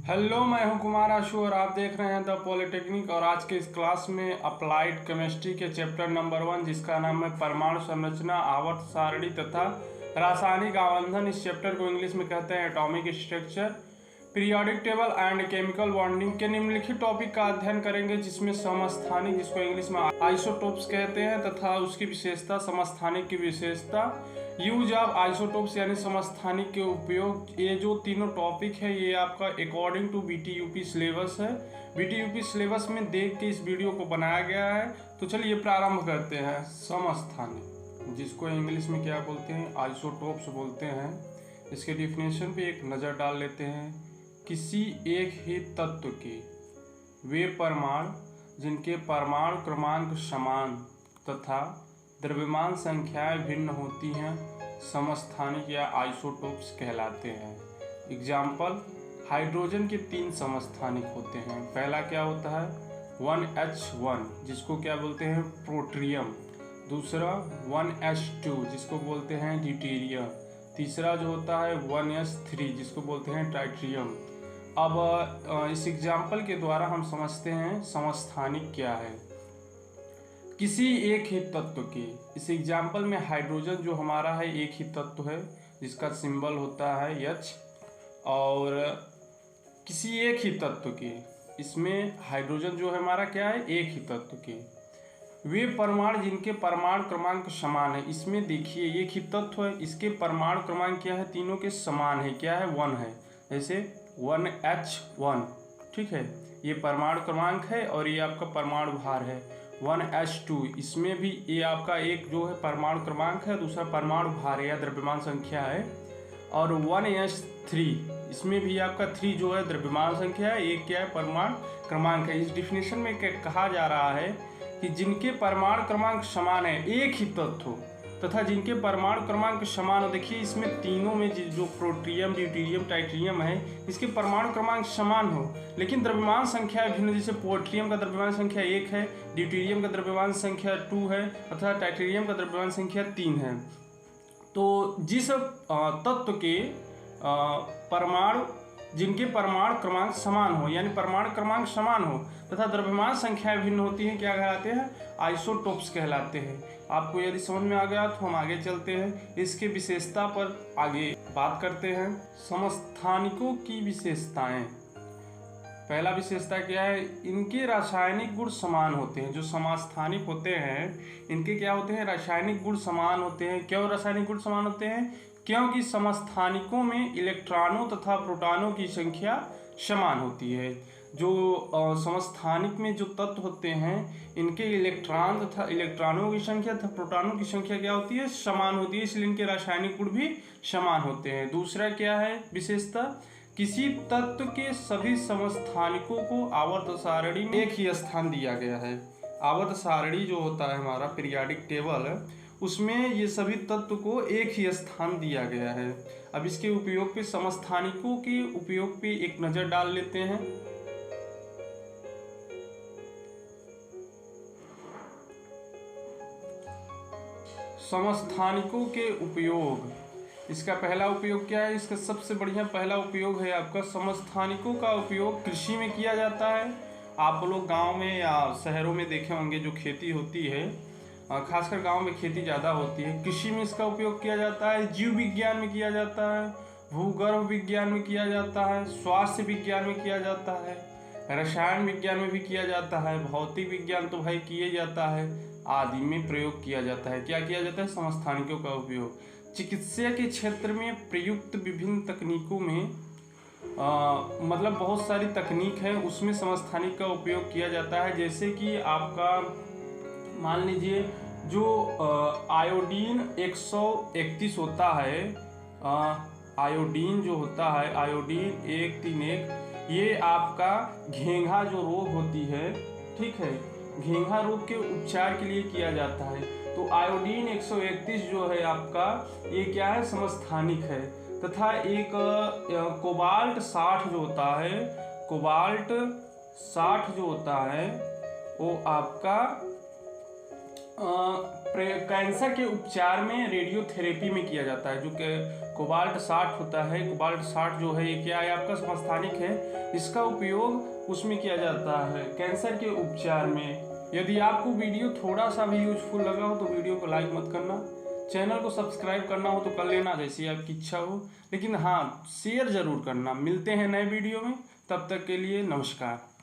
Hello, मैं हूं कुमार आशु और आप देख रहे हैं द पॉलिटेक्निक। और आज के इस क्लास में अप्लाइड केमिस्ट्री के चैप्टर नंबर 1 जिसका नाम है परमाणु संरचना, आवर्त सारणी तथा रासायनिक आबंधन, इस चैप्टर को इंग्लिश में कहते हैं atomic structure, periodic table and chemical bonding के निम्नलिखित टॉपिक का अध्ययन करेंगे, जिसमें समस्थानिक, जिसको इंग्लिश में आइसोटोप्स कहते हैं, तथा उसकी विशेषता, समस्थानिक की विशेषता, यूज ऑफ आइसोटोप्स यानी समस्थानिक के उपयोग। ये जो तीनों टॉपिक है ये आपका अकॉर्डिंग टू बीटीयूपी सिलेबस है। बीटीयूपी सिलेबस में देख के इस वीडियो को बनाया गया है। तो चलिए प्रारंभ करते हैं। समस्थानिक, जिसको इंग्लिश में क्या बोलते हैं, आइसोटोप्स बोलते हैं। इसके डिफिनेशन पे एक नज़र डाल लेते हैं। किसी एक ही तत्व के वे परमाणु जिनके परमाणु क्रमांक समान तथा द्रव्यमान संख्याएं भिन्न होती हैं समस्थानिक या आइसोटोप्स कहलाते हैं। एग्जाम्पल, हाइड्रोजन के 3 समस्थानिक होते हैं। पहला क्या होता है 1H1 जिसको क्या बोलते हैं प्रोट्रियम, दूसरा 1H2 जिसको बोलते हैं ड्यूटेरियम, तीसरा जो होता है 1S3 जिसको बोलते हैं ट्राइट्रियम। अब इस एग्जाम्पल के द्वारा हम समझते हैं समस्थानिक क्या है। किसी एक ही तत्व के, इस एग्जाम्पल में हाइड्रोजन जो हमारा है एक ही तत्व है जिसका सिंबल होता है H, और किसी एक ही तत्व के, इसमें हाइड्रोजन जो है हमारा क्या है एक ही तत्व के वे परमाणु जिनके परमाणु क्रमांक समान है। इसमें देखिए एक ही तत्व है, इसके परमाणु क्रमांक क्या है, तीनों के समान है, क्या है 1 है। जैसे 1H1, ठीक है, ये परमाणु क्रमांक है और ये आपका परमाणु भार है। 1H2, इसमें भी ये आपका एक जो है परमाणु क्रमांक है, दूसरा परमाणु भार या द्रव्यमान संख्या है। और 1S3, इसमें भी आपका 3 जो है द्रव्यमान संख्या है, एक क्या है परमाणु क्रमांक है। इस डिफिनेशन में कहा जा रहा है कि जिनके परमाणु क्रमांक समान है, एक ही तत्व तथा जिनके परमाणु क्रमांक समान हो। देखिए इसमें तीनों में जो प्रोट्रियम, ड्यूटेरियम, ट्राइट्रियम है, इसके परमाणु क्रमांक समान हो लेकिन द्रव्यमान संख्या भिन्न। जैसे पोट्रियम का द्रव्यमान संख्या 1 है, ड्यूटेरियम का द्रव्यमान संख्या 2 है तथा ट्राइट्रियम का द्रव्यमान संख्या 3 है। तो जिस तत्व के परमाणु जिनके परमाणु क्रमांक समान हो, यानी परमाणु क्रमांक समान हो तथा द्रव्यमान संख्याएं भिन्न होती हैं, क्या कहलाते हैं, आइसोटोप्स कहलाते हैं। आपको यदि समझ में आ गया तो हम आगे चलते हैं, इसके विशेषता पर आगे बात करते हैं। समस्थानिकों की विशेषताएं। पहला विशेषता क्या है, इनके रासायनिक गुण समान होते हैं। जो समस्थानिक होते हैं इनके क्या होते हैं, रासायनिक गुण समान होते हैं। क्यों रासायनिक गुण समान होते हैं, क्योंकि समस्थानिकों में इलेक्ट्रॉनों तथा प्रोटॉनों की संख्या समान होती है। जो समस्थानिक में जो तत्व होते हैं इनके इलेक्ट्रॉन तथा इलेक्ट्रॉनों की संख्या तथा प्रोटॉनों की संख्या क्या होती है, समान होती है, इसलिए इनके रासायनिक गुण भी समान होते हैं। दूसरा क्या है विशेषता, किसी तत्व के सभी समस्थानिकों को आवर्त सारणी में एक ही स्थान दिया गया है। आवर्त सारणी जो होता है हमारा पीरियोडिक टेबल है, उसमें ये सभी तत्व को एक ही स्थान दिया गया है। अब इसके उपयोग पे, समस्थानिकों के उपयोग पे एक नज़र डाल लेते हैं। समस्थानिकों के उपयोग, इसका पहला उपयोग क्या है, इसका सबसे बढ़िया पहला उपयोग है आपका समस्थानिकों का उपयोग कृषि में किया जाता है। आप लोग गांव में या शहरों में देखे होंगे जो खेती होती है, खासकर गांव में खेती ज़्यादा होती है, कृषि में इसका उपयोग किया जाता है, जीव विज्ञान में किया जाता है, भूगर्भ विज्ञान में किया जाता है, स्वास्थ्य विज्ञान में किया जाता है, रसायन विज्ञान में भी किया जाता है, भौतिक विज्ञान तो भाई किया जाता है, आदि में प्रयोग किया जाता है। क्या किया जाता है, समस्थानिकों का उपयोग। चिकित्सा के क्षेत्र में प्रयुक्त विभिन्न तकनीकों में मतलब बहुत सारी तकनीक है, उसमें समस्थानिक का उपयोग किया जाता है। जैसे कि आपका मान लीजिए जो आयोडीन 131 होता है, आयोडीन जो होता है आयोडीन 131, ये आपका घेंघा जो रोग होती है, ठीक है, घेंघा रोग के उपचार के लिए किया जाता है। तो आयोडीन 131 जो है आपका, ये क्या है, समस्थानिक है। तथा एक कोबाल्ट 60 जो होता है, कोबाल्ट 60 जो होता है वो आपका कैंसर के उपचार में रेडियोथेरेपी में किया जाता है। जो कोबाल्ट 60 होता है। कोबाल्ट 60 जो है ये क्या है, आपका समस्थानिक है। इसका उपयोग उसमें किया जाता है कैंसर के उपचार में। यदि आपको वीडियो थोड़ा सा भी यूजफुल लगा हो तो वीडियो को लाइक मत करना, चैनल को सब्सक्राइब करना हो तो कर लेना जैसी आपकी इच्छा हो, लेकिन हाँ शेयर जरूर करना। मिलते हैं नए वीडियो में, तब तक के लिए नमस्कार।